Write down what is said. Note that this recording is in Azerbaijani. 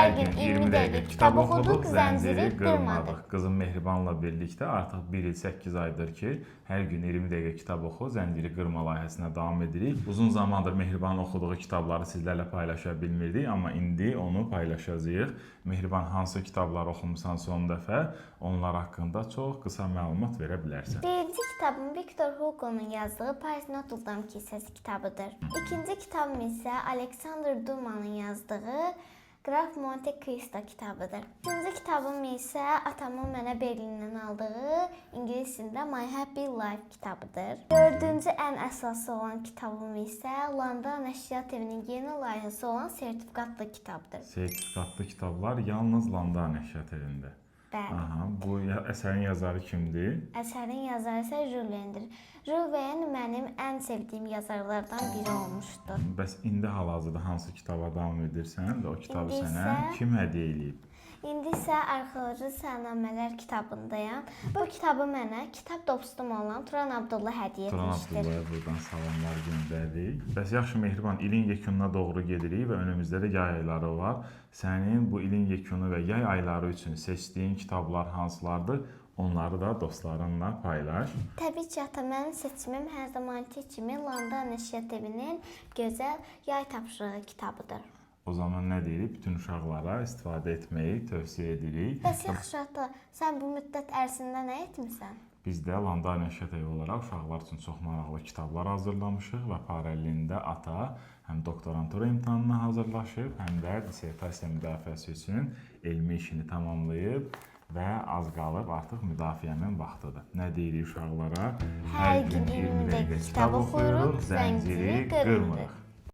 Hər gün 20 dəqiqə kitab oxuduq, zənciri qırmadıq. Qızım Mehribanla birlikdə artıq 1 il 8 aydır ki, hər gün 20 dəqiqə kitab oxu, zənciri qırma layihəsinə davam edirik. Uzun zamandır Mehribanın oxuduğu kitabları sizlərlə paylaşa bilmirdik, amma indi onu paylaşacağıq. Mehriban, hansı kitabları oxumusan son dəfə? Onlar haqqında çox qısa məlumat verə bilərsən. Birinci kitabım Victor Hugo'nun yazdığı Paris Notre-Dame kilsəsi kitabıdır. İkinci kitabım isə Alexander Dumas'ın yazdığı Qraf Monte Cristo kitabıdır. Üçüncü kitabım isə atamın mənə Berlindən aldığı ingilis dilində My Happy Life kitabıdır. Dördüncü ən əsası olan kitabım isə Landa Nəşriyyat Evinin yeni layihəsi olan sertifikatlı kitabdır. Sertifikatlı kitablar yalnız Landa Nəşriyyat Evində. Bəli. Aha, bu əsərin yazarı kimdir? Əsərin yazarı isə Jules Verne'dir. Jules Verne mənim ən sevdiyim yazarlardan biri olmuşdur. Bəs indi hal-hazırda hansı kitaba davam edirsən və o kitabı İndi sənə isə- kim hədiyyə eləyib? İndi isə Arxeoloji Səhnamələr kitabındayam. Bu kitabı mənə kitab dostum olan Turan Abdullah hədiyyə Turan etmişdir. Abdullah'a buradan salamlar göndəririk. Bəs yaxşı Mehriban, ilin yekununa doğru gedirik və önümüzdə də yay ayları var. Sənin bu ilin yekunu və yay ayları üçün seçdiyin kitablar hansılardır? Onları da dostlarınla paylaş. Təbii ki, ata, mənim seçimim hər zamanki kimi Landa Nəşriyyat Evinin gözəl yay tapşırığı kitabıdır. O zaman nə deyirik? Bütün uşaqlara istifadə etməyi tövsiyə edirik. Bəs yaxşı ata, sən bu müddət ərzində nə etmisən? Biz də Landa Nəşriyyat Evi olaraq uşaqlar üçün çox maraqlı kitablar hazırlamışıq və paralelində ata həm doktorantura imtahanına hazırlaşıb, həm də dissertasiya müdafiəsi üçün elmi işini tamamlayıb və az qalıb artıq müdafiənin vaxtıdır. Nə deyirik uşaqlara? Hər gün 20 dəqiqə kitab oxuyuruq, zənciri qırmırıq.